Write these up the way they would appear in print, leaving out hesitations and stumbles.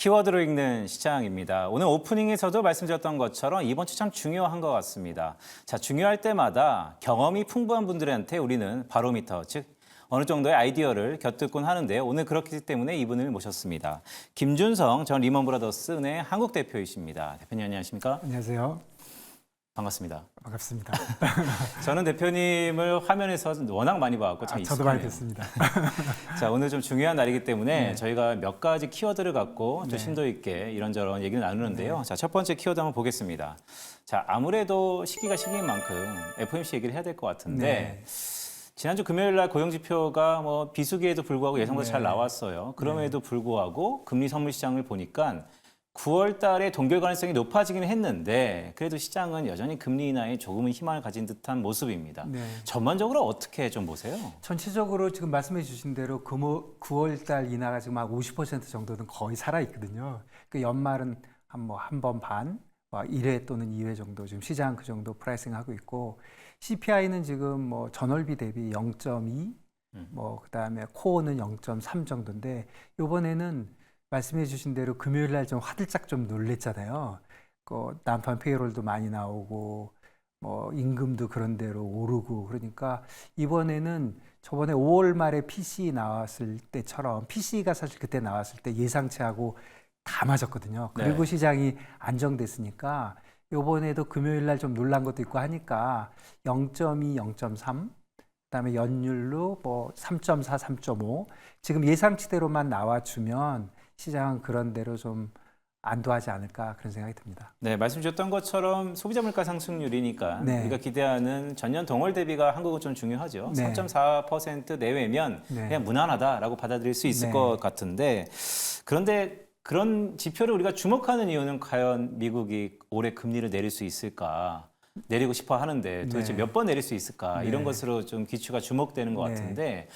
키워드로 읽는 시장입니다. 오늘 오프닝에서도 말씀드렸던 것처럼 이번 주 참 중요한 것 같습니다. 자, 중요할 때마다 경험이 풍부한 분들한테 우리는 바로미터, 즉 어느 정도의 아이디어를 곁듣곤 하는데요. 오늘 그렇기 때문에 이분을 모셨습니다. 김준성 전 리먼브라더스 은행 한국 대표이십니다. 대표님 안녕하십니까? 안녕하세요. 반갑습니다. 반갑습니다. 저는 대표님을 화면에서 워낙 많이 봐왔고 참 저도 익숙하네요. 많이 뵙습니다. 자, 오늘 좀 중요한 날이기 때문에 네. 저희가 몇 가지 키워드를 갖고 좀 네. 심도 있게 이런저런 얘기를 나누는데요. 자, 첫 번째 키워드 한번 보겠습니다. 자, 아무래도 시기가 시기인 만큼 FOMC 얘기를 해야 될 것 같은데 지난주 금요일 날 고용 지표가 뭐 비수기에도 불구하고 예상보다 잘 나왔어요. 그럼에도 불구하고 금리 선물 시장을 보니까 9월 달에 동결 가능성이 높아지긴 했는데 그래도 시장은 여전히 금리 인하에 조금은 희망을 가진 듯한 모습입니다. 네. 전반적으로 어떻게 좀 보세요? 전체적으로 지금 말씀해 주신 대로 9월 달 인하가 지금 한 50% 정도는 거의 살아 있거든요. 그 연말은 한 번 반, 1회 또는 2회 정도 지금 시장 그 정도 프라이싱 하고 있고 CPI는 지금 뭐 전월비 대비 0.2, 그다음에 코어는 0.3 정도인데 이번에는 말씀해 주신 대로 금요일 날 좀 화들짝 좀 놀랬잖아요. 그 난판 페이롤도 많이 나오고 뭐 임금도 그런 대로 오르고 그러니까 이번에는 저번에 5월 말에 PCE 나왔을 때처럼 PCE가 사실 그때 나왔을 때 예상치하고 다 맞았거든요. 그리고 시장이 안정됐으니까 이번에도 금요일 날 좀 놀란 것도 있고 하니까 0.2, 0.3 그다음에 연율로 뭐 3.4, 3.5 지금 예상치대로만 나와주면 시장은 그런 대로 좀 안도하지 않을까 그런 생각이 듭니다. 네, 말씀 주셨던 것처럼 소비자 물가 상승률이니까 네. 우리가 기대하는 전년 동월 대비가 한국은 좀 중요하죠. 네. 3.4% 내외면 네. 그냥 무난하다라고 받아들일 수 있을 네. 것 같은데 그런데 그런 지표를 우리가 주목하는 이유는 과연 미국이 올해 금리를 내릴 수 있을까? 내리고 싶어 하는데 도대체 네. 몇 번 내릴 수 있을까? 네. 이런 것으로 좀 기추가 주목되는 것 네. 같은데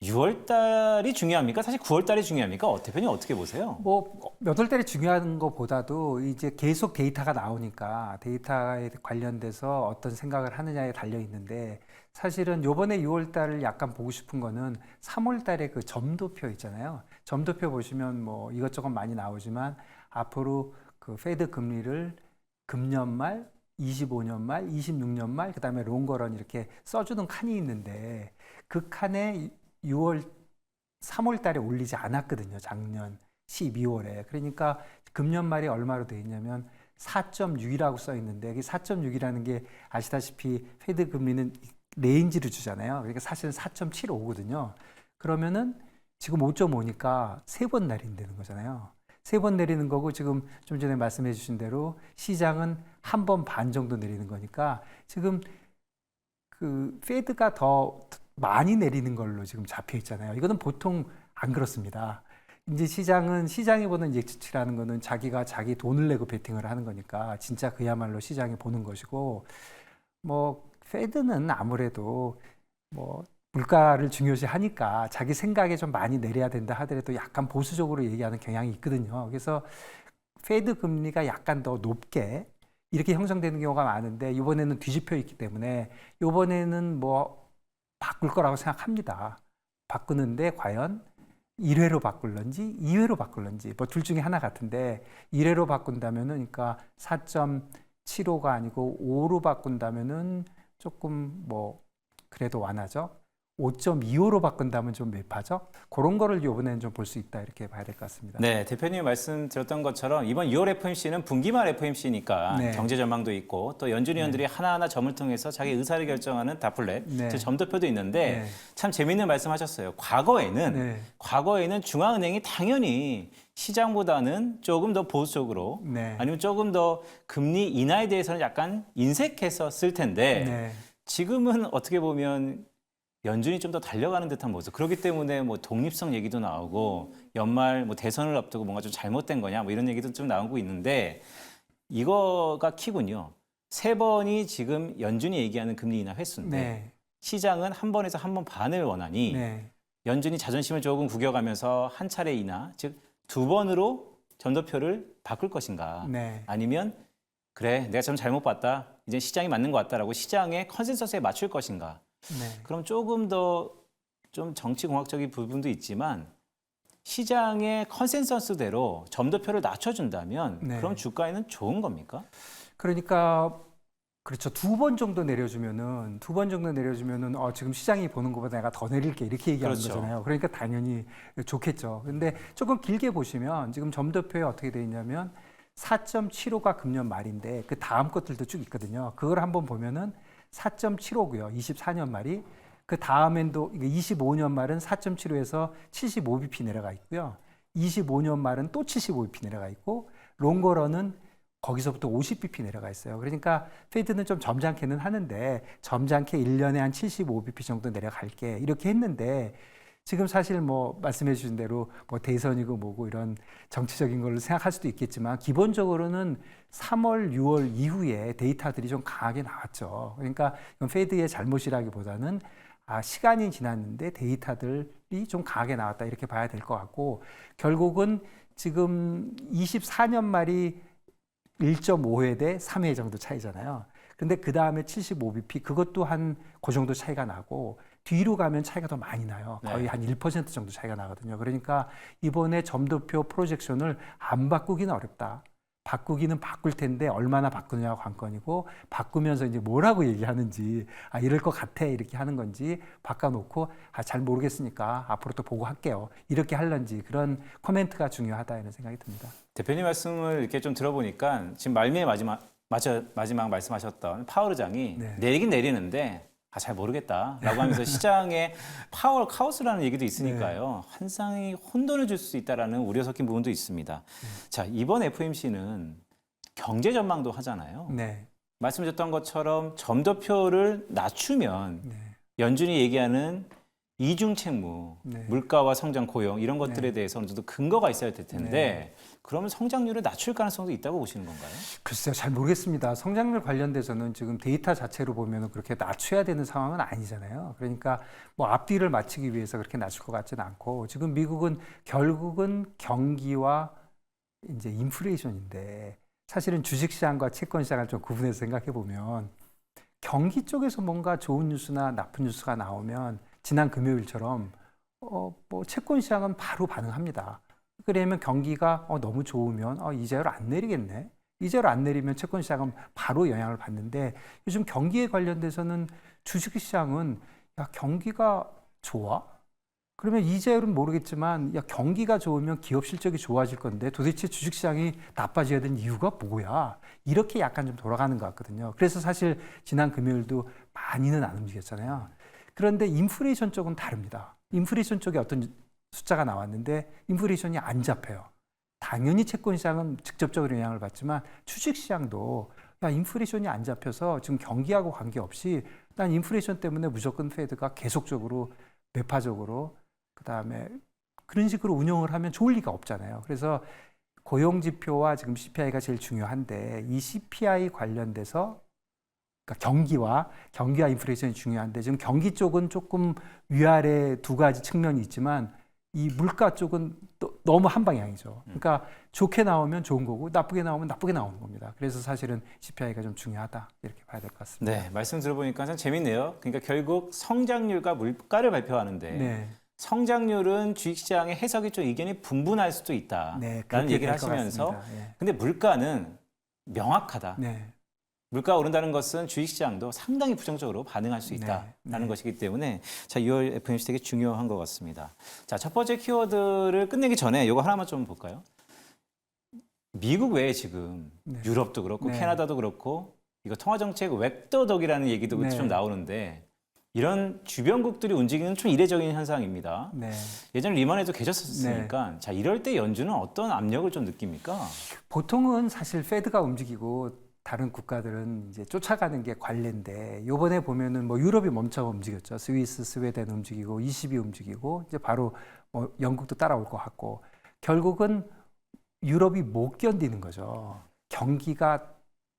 6월 달이 중요합니까? 사실 9월 달이 중요합니까? 대표님 어떻게 보세요? 뭐 몇 월 달이 중요한 것보다도 이제 계속 데이터가 나오니까 데이터에 관련돼서 어떤 생각을 하느냐에 달려 있는데 사실은 요번에 6월 달을 약간 보고 싶은 거는 3월 달에 그 점도표 있잖아요. 점도표 보시면 뭐 이것저것 많이 나오지만 앞으로 그 페드 금리를 금년 말, 25년 말, 26년 말, 그다음에 롱거런 이렇게 써주는 칸이 있는데 그 칸에 3월 달에 올리지 않았거든요. 작년 12월에. 그러니까 금년 말이 얼마로 돼 있냐면 4.6이라고 써 있는데 이 4.6이라는 게 아시다시피 페드 금리는 레인지를 주잖아요. 그러니까 사실은 4.75거든요. 그러면은 지금 5.5니까 3번 내린다는 거잖아요. 3번 내리는 거고 지금 좀 전에 말씀해 주신 대로 시장은 1번 반 정도 내리는 거니까 지금 그 페드가 더 많이 내리는 걸로 지금 잡혀 있잖아요. 이거는 보통 안 그렇습니다. 이제 시장이 보는 예측치라는 거는 자기가 자기 돈을 내고 베팅을 하는 거니까 진짜 그야말로 시장이 보는 것이고 뭐 페드는 아무래도 뭐 물가를 중요시 하니까 자기 생각에 좀 많이 내려야 된다 하더라도 약간 보수적으로 얘기하는 경향이 있거든요. 그래서 페드 금리가 약간 더 높게 이렇게 형성되는 경우가 많은데 이번에는 뒤집혀 있기 때문에 이번에는 뭐 바꿀 거라고 생각합니다. 바꾸는데 과연 1회로 바꿀런지 2회로 바꿀런지 뭐 둘 중에 하나 같은데 1회로 바꾼다면은 그러니까 4.75가 아니고 5로 바꾼다면은 조금 뭐 그래도 완화죠. 5.25로 바꾼다면 좀 매파죠. 그런 거를 이번에는 좀 볼 수 있다 이렇게 봐야 될 것 같습니다. 네, 대표님이 말씀드렸던 것처럼 이번 6월 FOMC는 분기말 FOMC니까 네. 경제 전망도 있고 또 연준 위원들이 하나하나 점을 통해서 자기 의사를 결정하는 다플렛, 네. 즉 점도표도 있는데 네. 참 재미있는 말씀하셨어요. 과거에는 네. 중앙은행이 당연히 시장보다는 조금 더 보수적으로 네. 아니면 조금 더 금리 인하에 대해서는 약간 인색했었을 텐데 네. 지금은 어떻게 보면 연준이 좀 더 달려가는 듯한 모습. 그렇기 때문에 뭐 독립성 얘기도 나오고 연말 뭐 대선을 앞두고 뭔가 좀 잘못된 거냐 뭐 이런 얘기도 좀 나오고 있는데 이거가 키군요. 3번이 지금 연준이 얘기하는 금리 인하 횟수인데 네. 시장은 한 번에서 한 번 반을 원하니 네. 연준이 자존심을 조금 구겨가면서 한 차례 인하, 즉 2번으로 전도표를 바꿀 것인가 네. 아니면 그래 내가 좀 잘못 봤다. 이제 시장이 맞는 것 같다라고 시장의 컨센서스에 맞출 것인가. 네. 그럼 조금 더 좀 정치공학적인 부분도 있지만 시장의 컨센서스대로 점도표를 낮춰준다면 네. 그럼 주가에는 좋은 겁니까? 그러니까 그렇죠. 두 번 정도 내려주면은 지금 시장이 보는 것보다 내가 더 내릴게 이렇게 얘기하는 그렇죠. 거잖아요. 그러니까 당연히 좋겠죠. 근데 조금 길게 보시면 지금 점도표에 어떻게 돼 있냐면 4.75가 금년 말인데 그 다음 것들도 쭉 있거든요. 그걸 한번 보면은 4.75고요. 24년 말이. 그 다음엔도 25년 말은 4.75에서 75bp 내려가 있고요. 25년 말은 또 75bp 내려가 있고 롱거런은 거기서부터 50bp 내려가 있어요. 그러니까 페이드는 좀 점잖게는 하는데 점잖게 1년에 한 75bp 정도 내려갈게 이렇게 했는데 지금 사실 뭐 말씀해 주신 대로 뭐 대선이고 뭐고 이런 정치적인 걸로 생각할 수도 있겠지만 기본적으로는 3월, 6월 이후에 데이터들이 좀 강하게 나왔죠. 그러니까 이건 페이드의 잘못이라기보다는 시간이 지났는데 데이터들이 좀 강하게 나왔다 이렇게 봐야 될 것 같고 결국은 지금 24년 말이 1.5회 대 3회 정도 차이잖아요. 근데 그 다음에 75bp 그것도 한 그 정도 차이가 나고 뒤로 가면 차이가 더 많이 나요. 거의 네. 한 1% 정도 차이가 나거든요. 그러니까 이번에 점도표 프로젝션을 안 바꾸기는 어렵다. 바꾸기는 바꿀 텐데 얼마나 바꾸느냐가 관건이고 바꾸면서 이제 뭐라고 얘기하는지 이럴 것 같아 이렇게 하는 건지 바꿔놓고 잘 모르겠으니까 앞으로 또 보고 할게요. 이렇게 할런지 그런 코멘트가 중요하다 이런 생각이 듭니다. 대표님 말씀을 이렇게 좀 들어보니까 지금 말미에 마지막 말씀하셨던 파월 의장이 네. 내리긴 내리는데 잘 모르겠다라고 하면서 시장에 파월 카오스라는 얘기도 있으니까요. 환상이 혼돈을 줄 수 있다라는 우려 섞인 부분도 있습니다. 자, 이번 FOMC는 경제 전망도 하잖아요. 네. 말씀하셨던 것처럼 점도표를 낮추면 네. 연준이 얘기하는 이중 채무, 네. 물가와 성장, 고용 이런 것들에 네. 대해서 어느 정도 근거가 있어야 될 텐데 그러면 성장률을 낮출 가능성도 있다고 보시는 건가요? 글쎄요, 잘 모르겠습니다. 성장률 관련돼서는 지금 데이터 자체로 보면 그렇게 낮춰야 되는 상황은 아니잖아요. 그러니까 뭐 앞뒤를 맞추기 위해서 그렇게 낮출 것 같지는 않고 지금 미국은 결국은 경기와 이제 인플레이션인데 사실은 주식시장과 채권시장을 좀 구분해서 생각해 보면 경기 쪽에서 뭔가 좋은 뉴스나 나쁜 뉴스가 나오면 지난 금요일처럼 뭐 채권 시장은 바로 반응합니다. 그러면 경기가 너무 좋으면 이자율 안 내리겠네. 이자율 안 내리면 채권 시장은 바로 영향을 받는데 요즘 경기에 관련돼서는 주식 시장은 경기가 좋아? 그러면 이자율은 모르겠지만 경기가 좋으면 기업 실적이 좋아질 건데 도대체 주식 시장이 나빠져야 되는 이유가 뭐야? 이렇게 약간 좀 돌아가는 것 같거든요. 그래서 사실 지난 금요일도 많이는 안 움직였잖아요. 그런데 인플레이션 쪽은 다릅니다. 인플레이션 쪽에 어떤 숫자가 나왔는데 인플레이션이 안 잡혀요. 당연히 채권 시장은 직접적으로 영향을 받지만 주식 시장도 인플레이션이 안 잡혀서 지금 경기하고 관계없이 난 인플레이션 때문에 무조건 페드가 계속적으로 매파적으로 그다음에 그런 식으로 운영을 하면 좋을 리가 없잖아요. 그래서 고용 지표와 지금 CPI가 제일 중요한데 이 CPI 관련돼서 그러니까 경기와 인플레이션이 중요한데 지금 경기 쪽은 조금 위아래 두 가지 측면이 있지만 이 물가 쪽은 또 너무 한 방향이죠. 그러니까 좋게 나오면 좋은 거고 나쁘게 나오면 나쁘게 나오는 겁니다. 그래서 사실은 CPI가 좀 중요하다 이렇게 봐야 될 것 같습니다. 네, 말씀 들어보니까 참 재밌네요. 그러니까 결국 성장률과 물가를 발표하는데 네. 성장률은 주식시장의 해석이 좀 의견이 분분할 수도 있다라는 네, 그렇게 얘기를 될것 하시면서 같습니다. 예. 근데 물가는 명확하다. 네. 물가가 오른다는 것은 주식시장도 상당히 부정적으로 반응할 수 있다라는 네. 것이기 때문에 자 6월 FOMC 되게 중요한 것 같습니다. 자, 첫 번째 키워드를 끝내기 전에 이거 하나만 좀 볼까요? 미국 외에 지금 네. 유럽도 그렇고 네. 캐나다도 그렇고 이거 통화정책 웹더덕이라는 얘기도 네. 좀 나오는데 이런 주변국들이 움직이는 좀 이례적인 현상입니다. 네. 예전에 리만에도 계셨었으니까 자 이럴 때 연준은 어떤 압력을 좀 느낍니까? 보통은 사실 페드가 움직이고 다른 국가들은 이제 쫓아가는 게 관례인데 요번에 보면은 뭐 유럽이 먼저 움직였죠. 스위스, 스웨덴 움직이고 ECB 움직이고 이제 바로 뭐 영국도 따라올 것 같고 결국은 유럽이 못 견디는 거죠. 경기가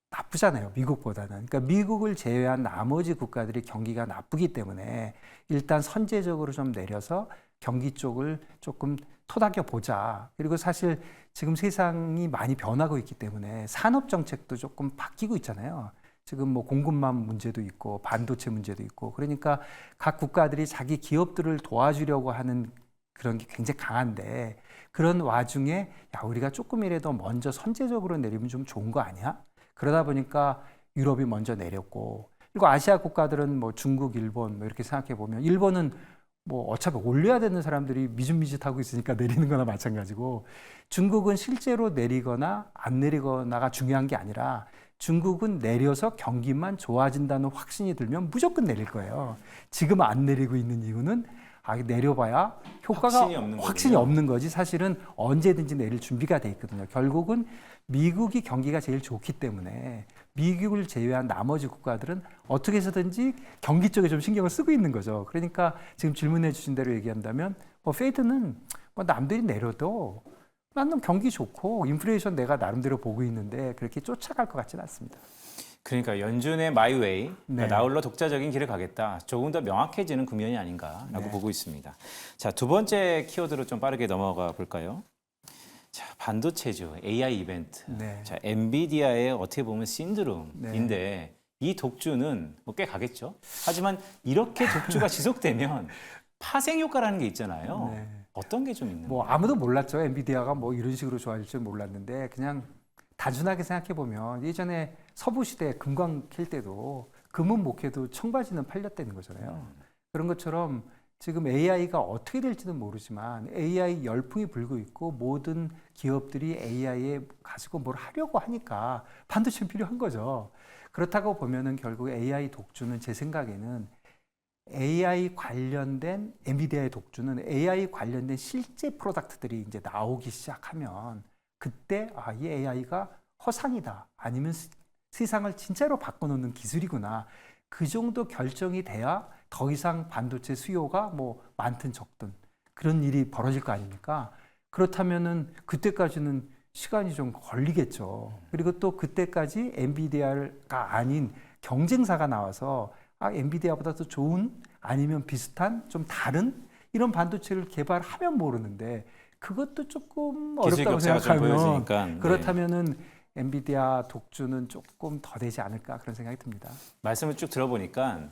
나쁘잖아요. 미국보다는. 그러니까 미국을 제외한 나머지 국가들이 경기가 나쁘기 때문에 일단 선제적으로 좀 내려서 경기 쪽을 조금 토닥여 보자. 그리고 사실 지금 세상이 많이 변하고 있기 때문에 산업 정책도 조금 바뀌고 있잖아요. 지금 뭐 공급망 문제도 있고 반도체 문제도 있고 그러니까 각 국가들이 자기 기업들을 도와주려고 하는 그런 게 굉장히 강한데 그런 와중에 야 우리가 조금이라도 먼저 선제적으로 내리면 좀 좋은 거 아니야? 그러다 보니까 유럽이 먼저 내렸고 그리고 아시아 국가들은 뭐 중국, 일본 뭐 이렇게 생각해 보면 일본은 뭐 어차피 올려야 되는 사람들이 미준미짓하고 있으니까 내리는 거나 마찬가지고 중국은 실제로 내리거나 안 내리거나가 중요한 게 아니라 중국은 내려서 경기만 좋아진다는 확신이 들면 무조건 내릴 거예요. 지금 안 내리고 있는 이유는 내려봐야 효과가 확신이 없는 거지 사실은 언제든지 내릴 준비가 돼 있거든요. 결국은 미국이 경기가 제일 좋기 때문에 미국을 제외한 나머지 국가들은 어떻게 해서든지 경기 쪽에 좀 신경을 쓰고 있는 거죠. 그러니까 지금 질문해 주신 대로 얘기한다면 페드는 뭐 남들이 내려도 나는 경기 좋고 인플레이션 내가 나름대로 보고 있는데 그렇게 쫓아갈 것 같지는 않습니다. 그러니까 연준의 마이웨이, 네. 나홀로 독자적인 길을 가겠다. 조금 더 명확해지는 국면이 아닌가라고 네. 보고 있습니다. 자, 두 번째 키워드로 좀 빠르게 넘어가 볼까요? 자, 반도체주, AI 이벤트. 네. 자, 엔비디아의 어떻게 보면 신드롬인데 네. 이 독주는 뭐 꽤 가겠죠. 하지만 이렇게 독주가 지속되면 파생 효과라는 게 있잖아요. 네. 어떤 게 좀 있는 뭐 거예요? 아무도 몰랐죠. 엔비디아가 뭐 이런 식으로 좋아질 줄 몰랐는데 그냥 단순하게 생각해 보면 예전에 서부 시대 금광 캘 때도 금은 못 캐도 청바지는 팔렸다는 거잖아요. 그런 것처럼 지금 AI가 어떻게 될지는 모르지만 AI 열풍이 불고 있고 모든 기업들이 AI에 가지고 뭘 하려고 하니까 반도체는 필요한 거죠. 그렇다고 보면은 결국 AI 독주는 제 생각에는 AI 관련된 엔비디아의 독주는 AI 관련된 실제 프로덕트들이 이제 나오기 시작하면 그때 이 AI가 허상이다 아니면 세상을 진짜로 바꿔놓는 기술이구나 그 정도 결정이 돼야 더 이상 반도체 수요가 뭐 많든 적든 그런 일이 벌어질 거 아닙니까? 그렇다면은 그때까지는 시간이 좀 걸리겠죠. 그리고 또 그때까지 엔비디아가 아닌 경쟁사가 나와서 엔비디아보다 더 좋은 아니면 비슷한 좀 다른 이런 반도체를 개발하면 모르는데 그것도 조금 어렵다고 생각하면 그렇다면은 엔비디아 독주는 조금 더 되지 않을까 그런 생각이 듭니다. 말씀을 쭉 들어보니까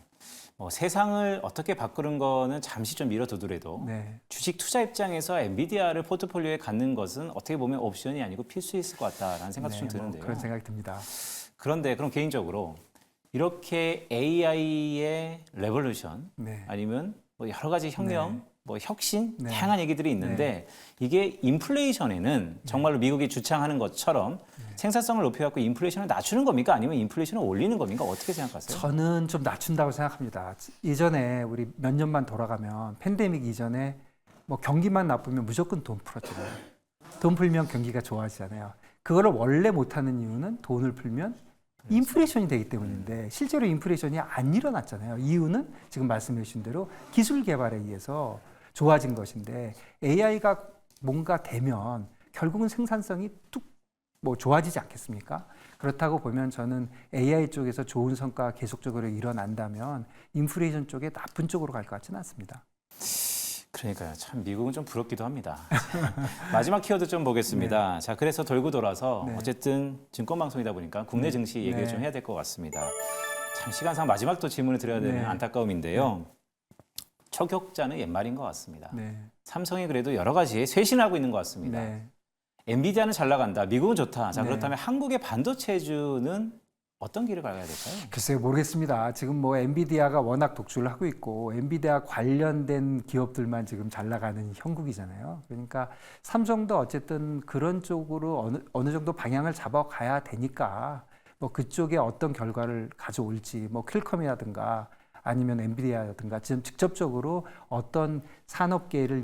세상을 어떻게 바꾸는 거는 잠시 좀 미뤄두더라도 네. 주식 투자 입장에서 엔비디아를 포트폴리오에 갖는 것은 어떻게 보면 옵션이 아니고 필수였을 것 같다라는 생각도 좀 드는데요. 그런 생각이 듭니다. 그런데 그럼 개인적으로 이렇게 AI의 레볼루션 네. 아니면 뭐 여러 가지 혁명, 네. 뭐 혁신, 네. 다양한 얘기들이 있는데 이게 인플레이션에는 정말로 미국이 주창하는 것처럼 생산성을 높여갖고 인플레이션을 낮추는 겁니까? 아니면 인플레이션을 올리는 겁니까? 어떻게 생각하세요? 저는 좀 낮춘다고 생각합니다. 예전에 우리 몇 년만 돌아가면 팬데믹 이전에 뭐 경기만 나쁘면 무조건 돈 풀었잖아요. 돈 풀면 경기가 좋아지잖아요. 그거를 원래 못하는 이유는 돈을 풀면 인플레이션이 되기 때문인데 실제로 인플레이션이 안 일어났잖아요. 이유는 지금 말씀해 주신 대로 기술 개발에 의해서 좋아진 것인데 AI가 뭔가 되면 결국은 생산성이 뚝 뭐 좋아지지 않겠습니까? 그렇다고 보면 저는 AI 쪽에서 좋은 성과가 계속적으로 일어난다면 인플레이션 쪽에 나쁜 쪽으로 갈 것 같지는 않습니다. 그러니까요. 참 미국은 좀 부럽기도 합니다. 마지막 키워드 좀 보겠습니다. 네. 자, 그래서 돌고 돌아서 네. 어쨌든 증권방송이다 보니까 국내 증시 얘기를 네. 좀 해야 될 것 같습니다. 참 시간상 마지막 또 질문을 드려야 되는 네. 안타까움인데요. 초격자는 옛말인 것 같습니다. 네. 삼성이 그래도 여러 가지에 쇄신하고 있는 것 같습니다. 네. 엔비디아는 잘 나간다. 미국은 좋다. 자, 네. 그렇다면 한국의 반도체주는 어떤 길을 가야 될까요? 글쎄요, 모르겠습니다. 지금 뭐 엔비디아가 워낙 독주를 하고 있고 엔비디아 관련된 기업들만 지금 잘 나가는 형국이잖아요. 그러니까 삼성도 어쨌든 그런 쪽으로 어느 정도 방향을 잡아가야 되니까 뭐 그쪽에 어떤 결과를 가져올지 뭐 퀄컴이라든가 아니면 엔비디아라든가 지금 직접적으로 어떤 산업계를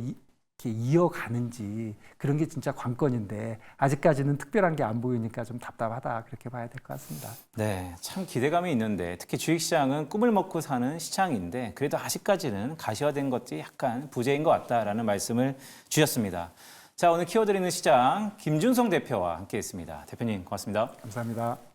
이렇게 이어가는지 그런 게 진짜 관건인데 아직까지는 특별한 게 안 보이니까 좀 답답하다 그렇게 봐야 될 것 같습니다. 네, 참 기대감이 있는데 특히 주식시장은 꿈을 먹고 사는 시장인데 그래도 아직까지는 가시화된 것들이 약간 부재인 것 같다라는 말씀을 주셨습니다. 자, 오늘 키워드 있는 시장 김준성 대표와 함께했습니다. 대표님 고맙습니다. 감사합니다.